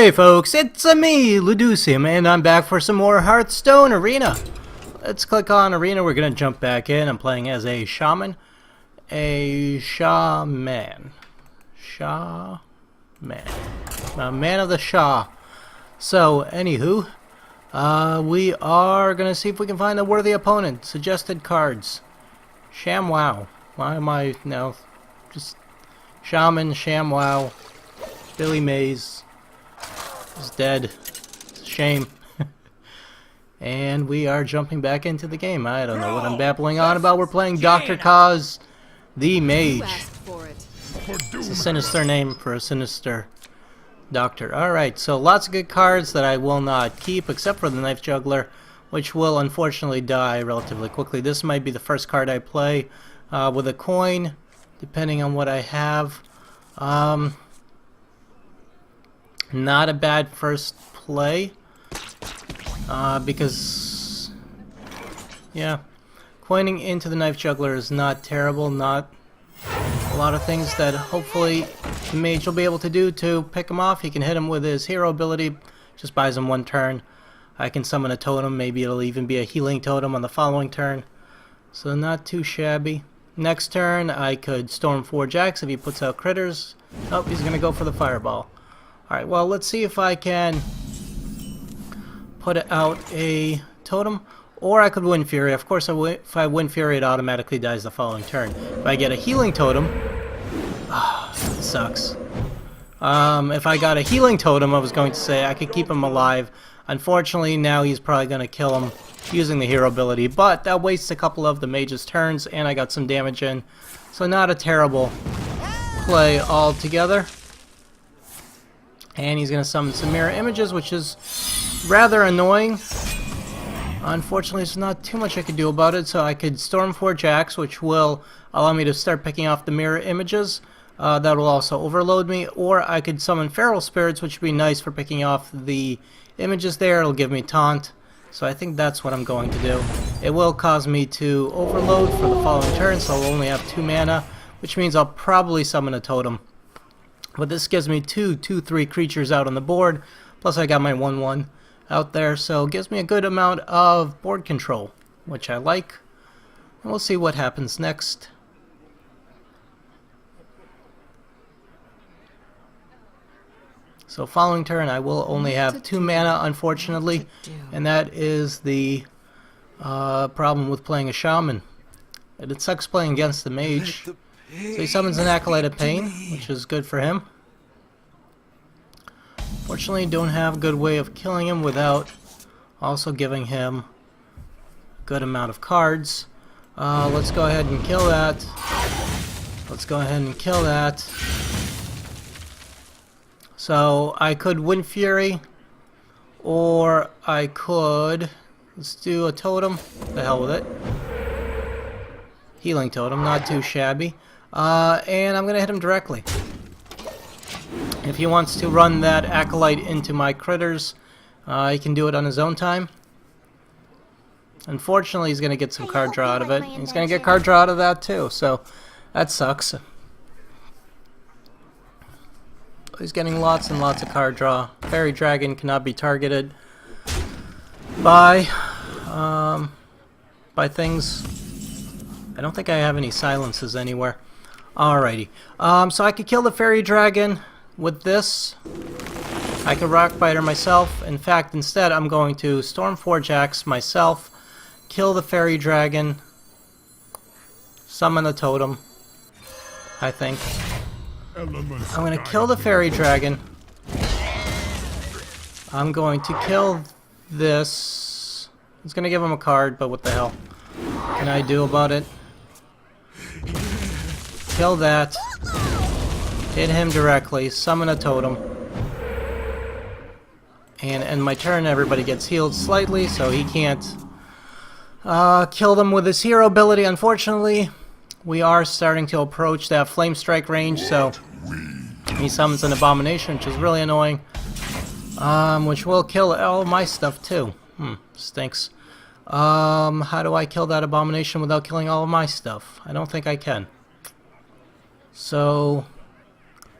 Hey folks, it's me, Luducium, and I'm back for some more Hearthstone Arena. Let's click on Arena. We're gonna jump back in. I'm playing as a Shaman. A Shaman. A man of the Shah. So, anywho, we are gonna see if we can find a worthy opponent. Suggested cards. ShamWow. Why am I now? Just Shaman, ShamWow, Billy Mays. Is dead. It's a shame. And we are jumping back into the game. I don't know what I'm babbling on about. We're playing Dr. Kaz, the Mage. It's a sinister name for a sinister doctor. Alright, so lots of good cards that I will not keep, except for the Knife Juggler, which will unfortunately die relatively quickly. This might be the first card I play with a coin, depending on what I have. Not a bad first play, because, yeah, coining into the Knife Juggler is not terrible. Not a lot of things that hopefully the Mage will be able to do to pick him off. He can hit him with his hero ability, just buys him one turn. I can summon a totem, maybe it'll even be a healing totem on the following turn. So not too shabby. Next turn I could Storm 4 Jacks if he puts out critters. Oh, he's going to go for the Fireball. Alright, well, let's see if I can put out a totem, or I could Wind Fury. Of course, if I Wind Fury, it automatically dies the following turn. If I get a healing totem, it sucks. If I got a healing totem, I was going to say I could keep him alive. Unfortunately, now he's probably going to kill him using the hero ability, but that wastes a couple of the Mage's turns, and I got some damage in. So not a terrible play altogether. And he's going to summon some mirror images, which is rather annoying. Unfortunately, there's not too much I could do about it, so I could Storm 4 Jacks, which will allow me to start picking off the mirror images. That will also overload me. Or I could summon Feral Spirits, which would be nice for picking off the images there. It'll give me Taunt. So I think that's what I'm going to do. It will cause me to overload for the following turn, so I'll only have 2 mana, which means I'll probably summon a totem. But this gives me 2/2/3 creatures out on the board, plus I got my 1/1 out there, so it gives me a good amount of board control, which I like. And we'll see what happens next. So following turn I will only have 2 mana, unfortunately, and that is the problem with playing a Shaman. And it sucks playing against the Mage. So he summons an Acolyte of Pain, which is good for him. Fortunately, don't have a good way of killing him without also giving him a good amount of cards. Let's go ahead and kill that. Let's go ahead and kill that. So I could Wind Fury, or I could, let's do a totem. The hell with it. Healing totem, not too shabby. And I'm going to hit him directly. If he wants to run that Acolyte into my critters, he can do it on his own time. Unfortunately, he's going to get some card draw out of it. He's going to get card draw out of that too, so that sucks. He's getting lots and lots of card draw. Fairy Dragon cannot be targeted by things. I don't think I have any silences anywhere. Alrighty. So I could kill the Fairy Dragon with this. I could Rockbiter myself. In fact, instead, I'm going to Storm 4 Jacks myself, kill the Fairy Dragon, summon a totem, I think. I'm going to kill the Fairy Dragon. I'm going to kill this. It's going to give him a card, but what the hell can I do about it? Kill that. Hit him directly. Summon a totem. And end my turn. Everybody gets healed slightly, so he can't kill them with his hero ability. Unfortunately, we are starting to approach that Flame Strike range, so he summons an Abomination, which is really annoying. Which will kill all my stuff too. Stinks. How do I kill that Abomination without killing all of my stuff? I don't think I can. So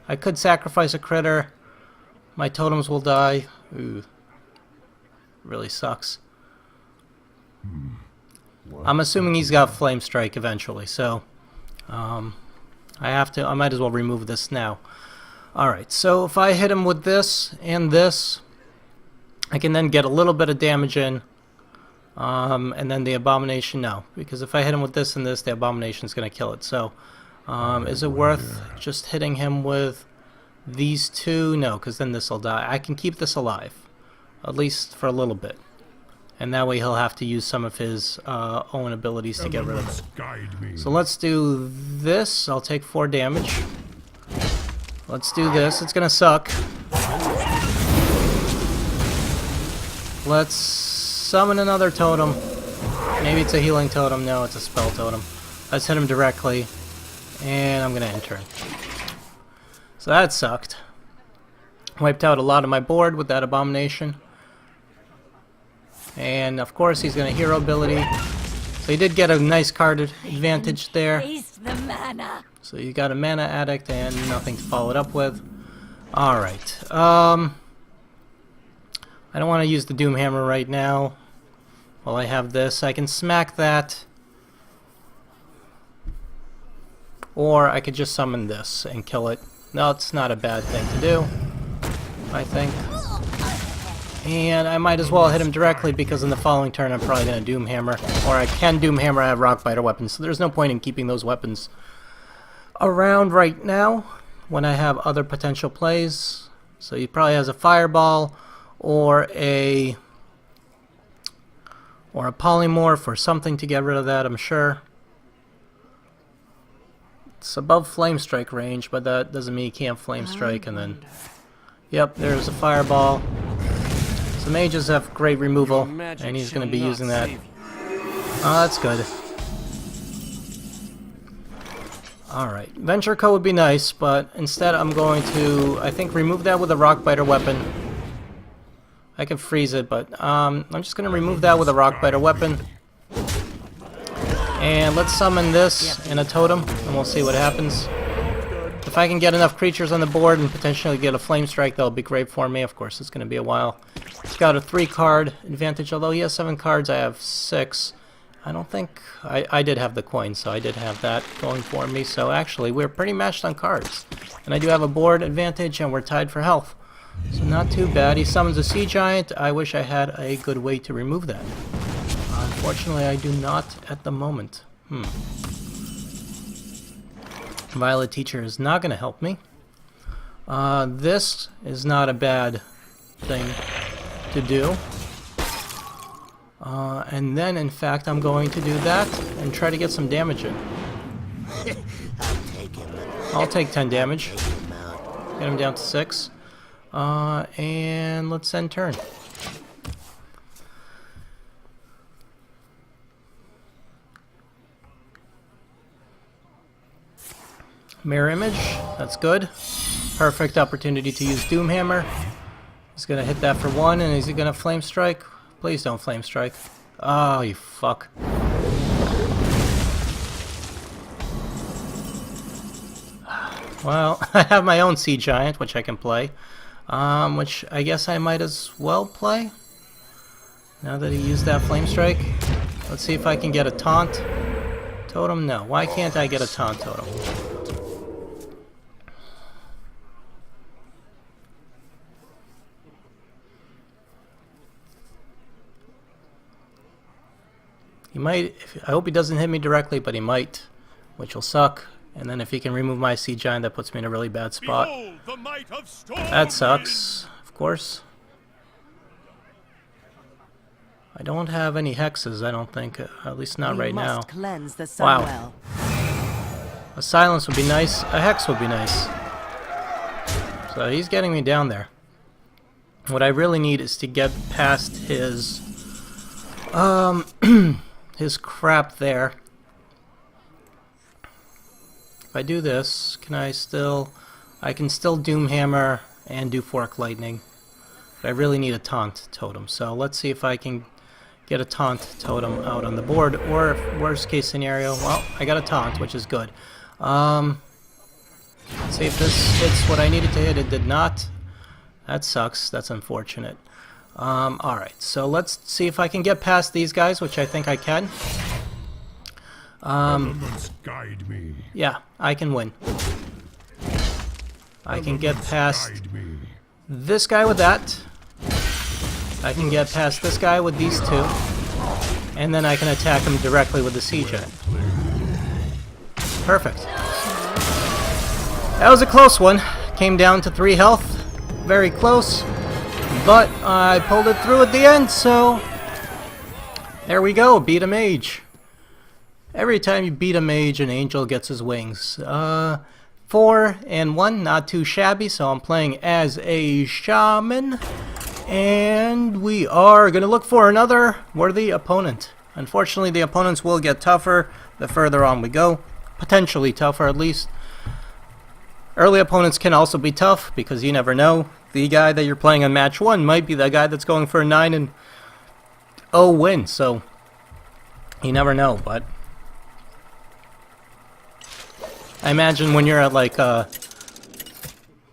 I could sacrifice a critter. My totems will die. Ooh. Really sucks. I'm assuming he's got Flame Strike eventually, so I might as well remove this now. Alright, so if I hit him with this and this, I can then get a little bit of damage in. And then the Abomination, no. Because if I hit him with this and this, the Abomination's going to kill it. So, is it worth just hitting him with these two? No, because then this will die. I can keep this alive. At least for a little bit. And that way he'll have to use some of his own abilities to get rid of it. So let's do this. I'll take 4 damage. Let's do this. It's going to suck. Let's summon another totem. Maybe it's a healing totem. No, it's a spell totem. Let's hit him directly. And I'm going to enter. So that sucked. Wiped out a lot of my board with that Abomination. And of course he's going to hero ability. So he did get a nice card advantage there. So you got a mana addict and nothing to follow it up with. Alright. I don't want to use the Doom Hammer right now. While I have this, I can smack that. Or I could just summon this and kill it. No, it's not a bad thing to do, I think. And I might as well hit him directly because in the following turn I'm probably going to Doom Hammer. Or I can Doom Hammer, I have Rockbiter weapons, so there's no point in keeping those weapons around right now when I have other potential plays. So he probably has a Fireball or a Polymorph or something to get rid of that, I'm sure. It's above Flame Strike range, but that doesn't mean he can't Flame Strike. And then, yep, there's a Fireball. So mages have great removal, and he's going to be using that. Oh, that's good. Alright, Venture Co would be nice, but instead I'm going to, I think, remove that with a Rockbiter weapon. I can freeze it, but I'm just going to remove that with a Rockbiter weapon. And let's summon this in a totem, and we'll see what happens. If I can get enough creatures on the board and potentially get a Flame Strike, that'll be great for me. Of course, it's going to be a while. He's got a 3-card advantage, although he has 7 cards, I have 6. I don't think... I did have the coin, so I did have that going for me. So actually, we're pretty matched on cards. And I do have a board advantage, and we're tied for health. So not too bad. He summons a Sea Giant. I wish I had a good way to remove that. Unfortunately, I do not at the moment. Violet Teacher is not going to help me. This is not a bad thing to do. And then, in fact, I'm going to do that and try to get some damage in. I'll take 10 damage. Get him down to 6. And let's end turn. Mirror Image, that's good. Perfect opportunity to use Doom Hammer. He's gonna hit that for 1, and is he gonna Flame Strike? Please don't Flame Strike. Oh, you fuck. Well, I have my own Sea Giant, which I can play. Which I guess I might as well play. Now that he used that Flame Strike. Let's see if I can get a Taunt Totem. No, why can't I get a Taunt Totem? He might, I hope he doesn't hit me directly, but he might, which will suck. And then if he can remove my Sea Giant, that puts me in a really bad spot. That sucks, of course. I don't have any hexes, I don't think, at least not right now. Wow. A silence would be nice, a hex would be nice. So he's getting me down there. What I really need is to get past his his crap there. If I do this, can I still... I can still Doom Hammer and do Fork Lightning. But I really need a Taunt Totem. So let's see if I can get a Taunt Totem out on the board. Or, worst case scenario, well, I got a Taunt, which is good. Let's see if this hits what I needed to hit. It did not. That sucks. That's unfortunate. Alright, so let's see if I can get past these guys, which I think I can. Elements guide me. Yeah, I can win. I can get past this guy with that. I can get past this guy with these two. And then I can attack him directly with the siege jet. Perfect. That was a close one. Came down to 3 health. Very close. But I pulled it through at the end, so there we go. Beat a mage. Every time you beat a mage, an angel gets his wings. 4 and 1, not too shabby, so I'm playing as a shaman. And we are going to look for another worthy opponent. Unfortunately, the opponents will get tougher the further on we go. Potentially tougher, at least. Early opponents can also be tough, because you never know. The guy that you're playing on match 1 might be the guy that's going for a 9-0 win, so you never know, but I imagine when you're at like a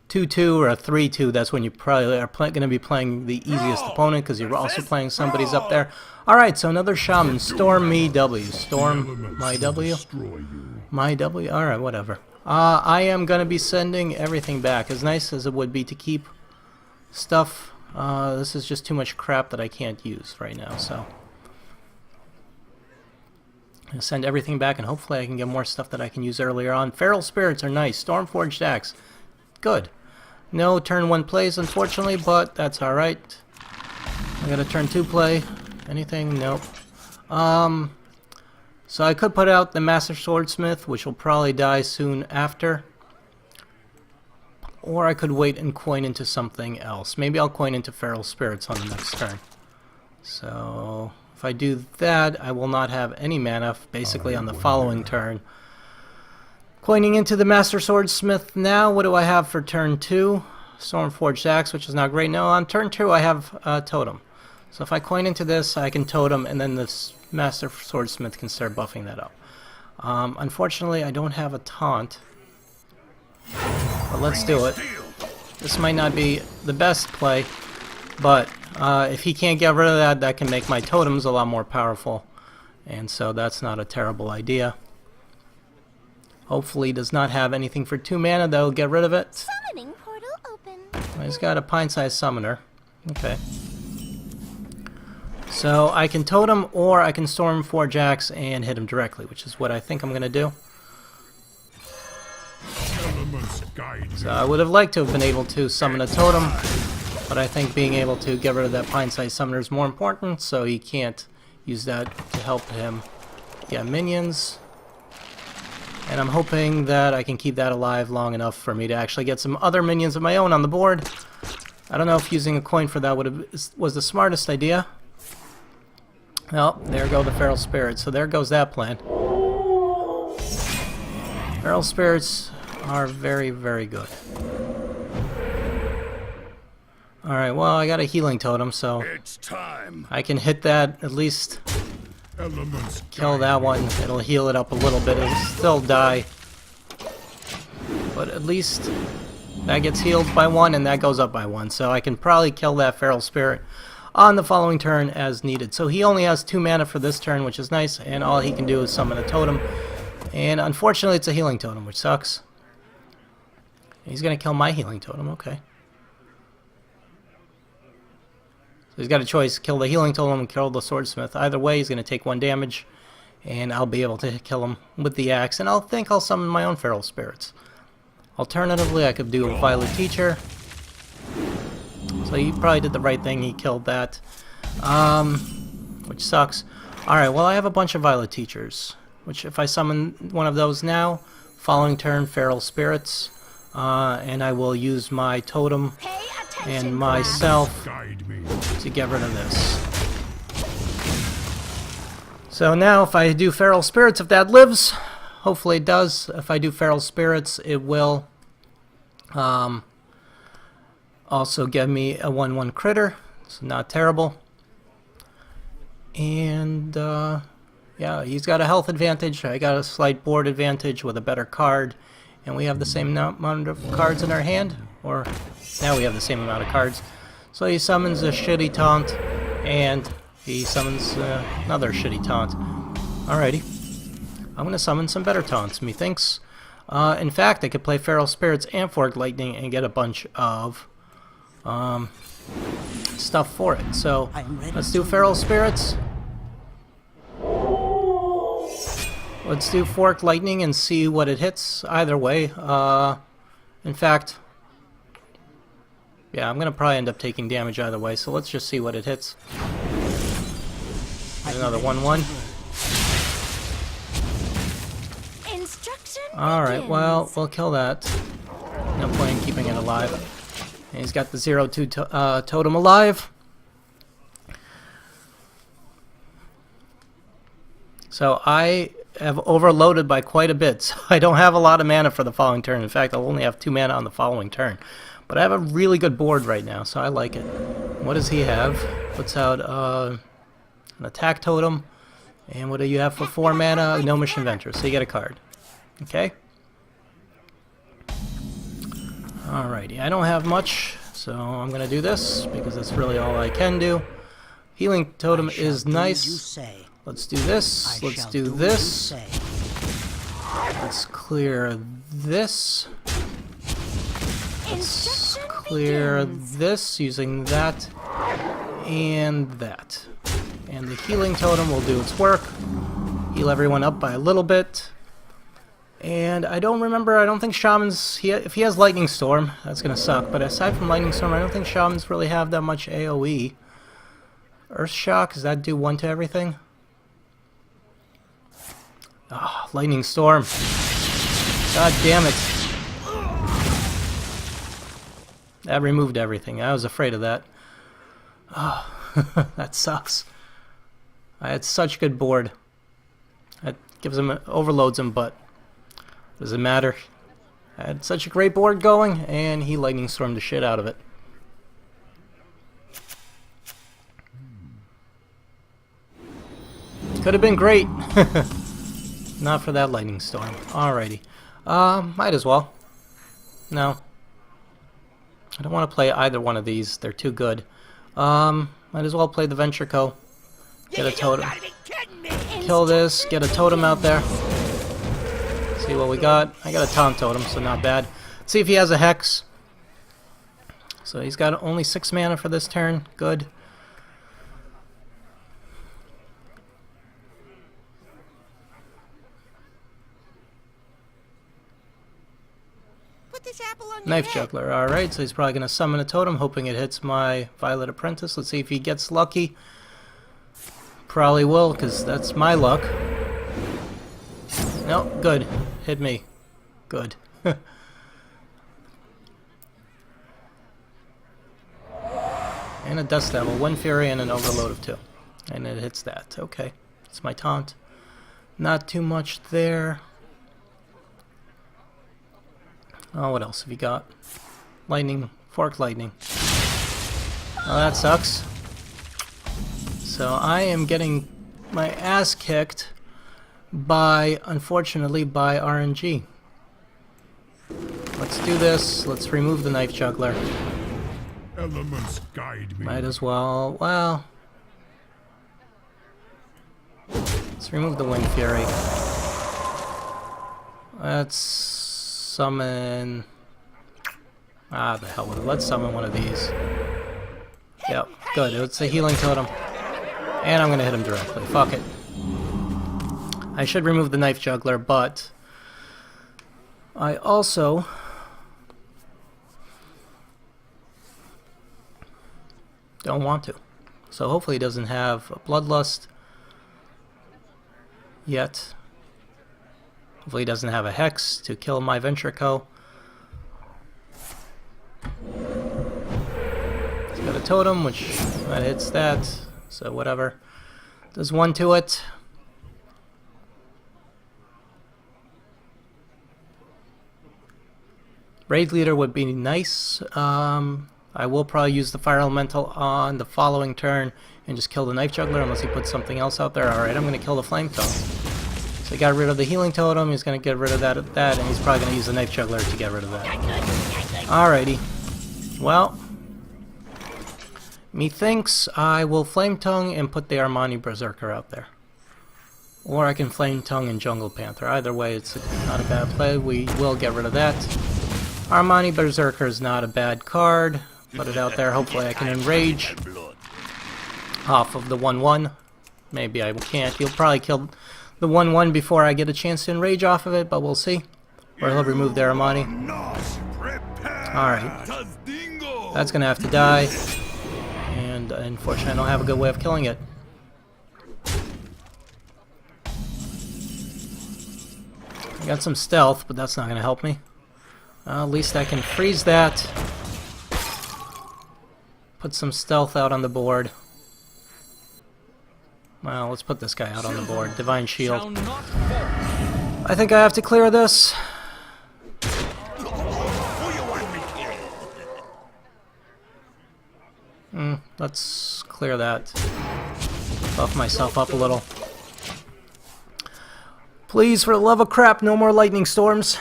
2-2 or a 3-2, that's when you probably are going to be playing the easiest opponent, because you're also playing somebody's up there. Alright, so another Shaman. Storm me W. Storm my W? My W? Alright, whatever. I am going to be sending everything back. As nice as it would be to keep stuff, this is just too much crap that I can't use right now, so I'm going to send everything back, and hopefully I can get more stuff that I can use earlier on. Feral Spirits are nice. Stormforged Axe. Good. No turn 1 plays, unfortunately, but that's alright. I got a turn 2 play. Anything? Nope. So I could put out the Master Swordsmith, which will probably die soon after. Or I could wait and coin into something else. Maybe I'll coin into Feral Spirits on the next turn. So if I do that, I will not have any mana basically on the following turn. Coining into the Master Swordsmith now. What do I have for turn 2? Stormforged Axe, which is not great. No, on turn 2 I have Totem. So if I coin into this, I can Totem, and then this Master Swordsmith can start buffing that up. Unfortunately, I don't have a taunt. But let's do it. This might not be the best play, but if he can't get rid of that, that can make my totems a lot more powerful. And so that's not a terrible idea. Hopefully he does not have anything for 2 mana that will get rid of it. Summoning portal open. He's got a pint-sized summoner. Okay. So I can totem, or I can Stormforge Axe and hit him directly, which is what I think I'm going to do. So I would have liked to have been able to summon a totem, but I think being able to get rid of that pint-sized summoner is more important, so he can't use that to help him get minions. And I'm hoping that I can keep that alive long enough for me to actually get some other minions of my own on the board. I don't know if using a coin for that was the smartest idea. Well, there go the Feral Spirits, so there goes that plan. Feral Spirits are very, very good. Alright, well, I got a healing totem, so It's time. I can hit that, at least kill that one. It'll heal it up a little bit. It'll still die, but at least that gets healed by 1 and that goes up by 1, so I can probably kill that Feral Spirit on the following turn as needed. So he only has 2 mana for this turn, which is nice, and all he can do is summon a totem. And unfortunately it's a healing totem, which sucks. He's gonna kill my healing totem, okay. So he's got a choice, kill the healing totem and kill the swordsmith. Either way, he's gonna take 1 damage, and I'll be able to kill him with the axe, and I'll summon my own Feral Spirits. Alternatively, I could do a Violet Teacher. So he probably did the right thing, he killed that. Which sucks. Alright, well I have a bunch of Violet Teachers, which if I summon one of those now, following turn Feral Spirits, and I will use my totem and myself to get rid of this. So now if I do Feral Spirits, if that lives, hopefully it does. If I do Feral Spirits, it will also give me a 1/1 critter, so not terrible. And yeah, he's got a health advantage. I got a slight board advantage with a better card, And we have the same amount of cards in our hand. Or, now we have the same amount of cards. So he summons a shitty taunt, and he summons another shitty taunt. Alrighty. I'm going to summon some better taunts, methinks. In fact, I could play Feral Spirits and Forked Lightning and get a bunch of stuff for it. So, let's do Feral Spirits. Let's do Forked Lightning and see what it hits either way. In fact, yeah, I'm going to probably end up taking damage either way, so let's just see what it hits. Another 1/1. Alright, well, we'll kill that. No point in keeping it alive. And he's got the 0/2 totem alive. So I have overloaded by quite a bit. So I don't have a lot of mana for the following turn. In fact, I'll only have 2 mana on the following turn. But I have a really good board right now, so I like it. What does he have? Puts out an attack totem. And what do you have for 4 mana? Gnomish Inventor. So you get a card. Okay. Alrighty, I don't have much, so I'm gonna do this because that's really all I can do. Healing totem is nice. Let's do this. Let's do this. Let's clear this. Let's clear this using that and that. And the healing totem will do its work. Heal everyone up by a little bit. And I don't think Shamans, if he has Lightning Storm, that's going to suck. But aside from Lightning Storm, I don't think Shamans really have that much AoE. Earth Shock, does that do 1 to everything? Ah, Lightning Storm. God damn it. That removed everything. I was afraid of that. Oh, that sucks. I had such good board. That gives him, overloads him, but doesn't matter. I had such a great board going, and he Lightning Stormed the shit out of it. Could have been great. Not for that Lightning Storm. Alrighty. Might as well. No. I don't want to play either one of these. They're too good. Might as well play the Venture Co. Get a totem. Kill this. Get a totem out there. See what we got. I got a taunt totem, so not bad. Let's see if he has a hex. So he's got only 6 mana for this turn. Good. Put this apple on your Knife head. Juggler. Alright, so he's probably going to summon a totem, hoping it hits my Violet Apprentice. Let's see if he gets lucky. Probably will, because that's my luck. No, good. Hit me. Good. And a Dust Devil, 1 Fury and an Overload of 2. And it hits that. Okay. It's my taunt. Not too much there. Oh, what else have you got? Lightning. Forked Lightning. Oh, that sucks. So I am getting my ass kicked by, unfortunately, by RNG. Let's do this. Let's remove the Knife Juggler. Elements guide me. Might as well. Well, let's remove the Wind Fury. Let's summon. Ah, the hell with it. Let's summon one of these. Yep, good. It's a healing totem. And I'm gonna hit him directly. Fuck it. I should remove the Knife Juggler, but I also don't want to. So hopefully he doesn't have a Bloodlust yet. Hopefully he doesn't have a Hex to kill my Venture Co. He's got a totem, which that hits that, so whatever. Does 1 to it. Raid Leader would be nice. I will probably use the Fire Elemental on the following turn and just kill the Knife Juggler unless he puts something else out there. Alright, I'm going to kill the Flame Cone. So he got rid of the healing totem, he's going to get rid of that, and he's probably going to use the knife juggler to get rid of that. Alrighty. Well, methinks I will Flame Tongue and put the Armani Berserker out there. Or I can Flame Tongue and Jungle Panther. Either way, it's not a bad play. We will get rid of that. Armani Berserker is not a bad card. Put it out there. Hopefully I can enrage off of the 1-1. Maybe I can't. He'll probably kill the 1-1 before I get a chance to enrage off of it, but we'll see. Or he'll remove the Armani. Alright. That's going to have to die. And unfortunately I don't have a good way of killing it. I got some stealth, but that's not going to help me. At least I can freeze that. Put some stealth out on the board. Well, let's put this guy out on the board. Divine Shield. I think I have to clear this. Let's clear that. Buff myself up a little. Please, for the love of crap, no more lightning storms.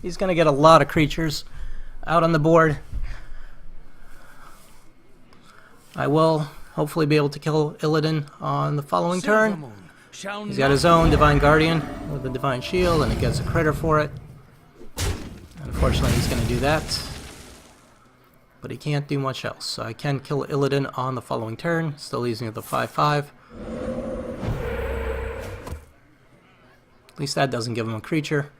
He's gonna get a lot of creatures out on the board. I will hopefully be able to kill Illidan on the following turn. He's got his own Divine Guardian with the Divine Shield, and he gets a critter for it. Unfortunately, he's going to do that. But he can't do much else. So I can kill Illidan on the following turn. Still leaves me with the 5-5. At least that doesn't give him a creature.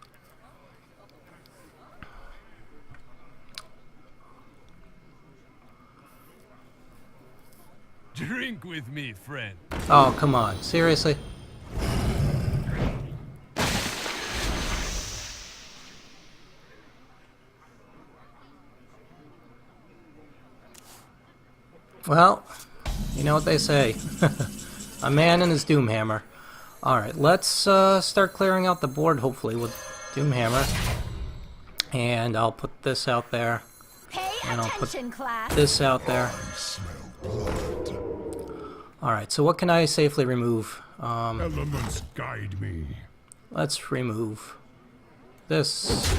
Drink with me, friend. Oh, come on. Seriously? Well, you know what they say. A man and his Doomhammer. Alright, let's start clearing out the board, hopefully, with Doomhammer. And I'll put this out there. And I'll put this out there. Alright, so what can I safely remove? Elements guide me. Let's remove this.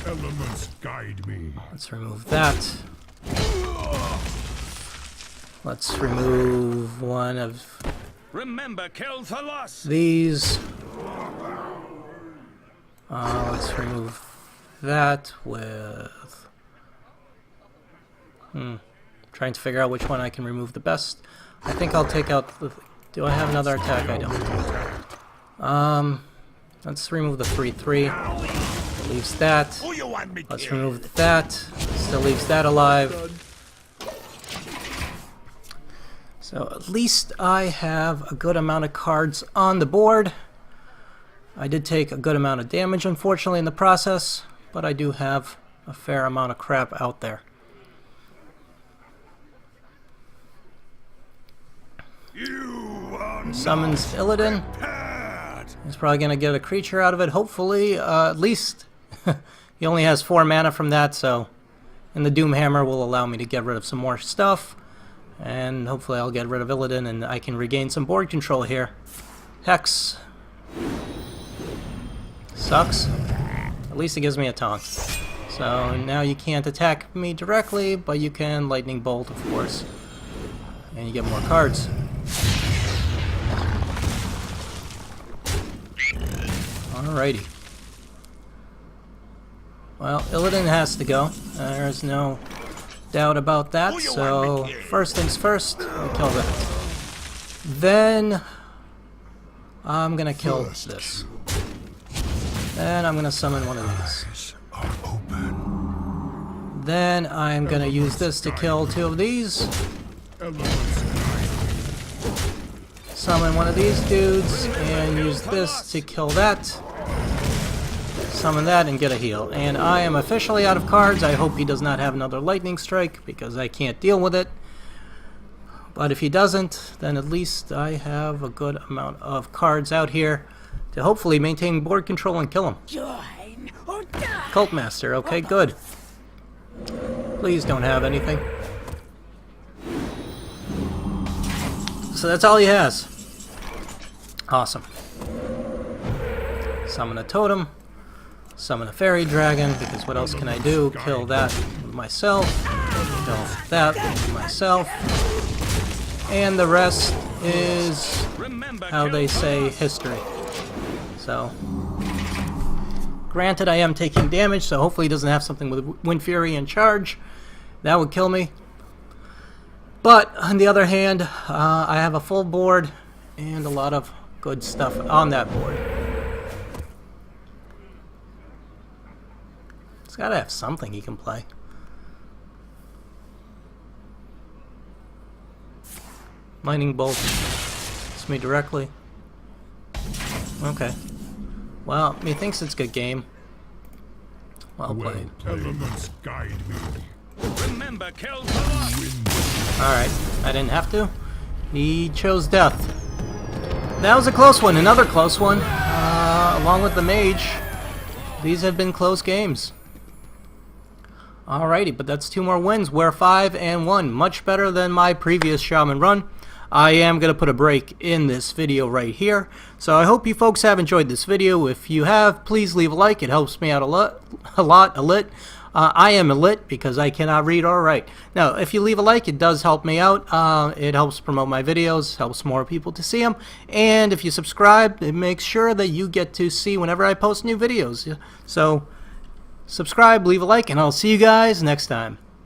Elements guide me. Let's remove that. Let's remove one of these. Let's remove that with... Trying to figure out which one I can remove the best. I think I'll take out the... Do I have another attack? I don't. Let's remove the 3-3. Leaves that. Let's remove that. Still leaves that alive. So at least I have a good amount of cards on the board. I did take a good amount of damage, unfortunately, in the process, but I do have a fair amount of crap out there. Summons Illidan. He's probably going to get a creature out of it, hopefully. At least he only has 4 mana from that, so... And the Doomhammer will allow me to get rid of some more stuff. And hopefully I'll get rid of Illidan and I can regain some board control here. Hex. Sucks. At least it gives me a taunt. So now you can't attack me directly, but you can Lightning Bolt, of course. And you get more cards. Alrighty. Well, Illidan has to go. There's no doubt about that. So, first things first, we kill that. Then, I'm gonna kill this. Then I'm gonna summon one of these. Then I'm gonna use this to kill 2 of these. Summon one of these dudes and use this to kill that. Summon that and get a heal. And I am officially out of cards. I hope he does not have another lightning strike because I can't deal with it. But if he doesn't, then at least I have a good amount of cards out here to hopefully maintain board control and kill him. Join or die. Cult Master, okay, good. Please don't have anything. So that's all he has. Awesome. Summon a totem. Summon a fairy dragon, because what else can I do? Kill that with myself. Kill that with myself. And the rest is, how they say, history. So, granted I am taking damage, so hopefully he doesn't have something with Wind Fury in charge. That would kill me. But, on the other hand, I have a full board and a lot of good stuff on that board. He's got to have something he can play. Lightning bolt. Hits me directly. Okay. Well, he thinks it's a good game. Well played. Elements guide me. Remember, kill the lot. Alright, I didn't have to. He chose death. That was a close one, another close one. Along with the Mage. These have been close games. Alrighty, but that's 2 more wins. We're 5-1. Much better than my previous Shaman run. I am going to put a break in this video right here. So I hope you folks have enjoyed this video. If you have, please leave a like. It helps me out a lot. I am illiterate because I cannot read or write. Now, if you leave a like, it does help me out. It helps promote my videos, helps more people to see them. And if you subscribe, it makes sure that you get to see whenever I post new videos. So, subscribe, leave a like, and I'll see you guys next time.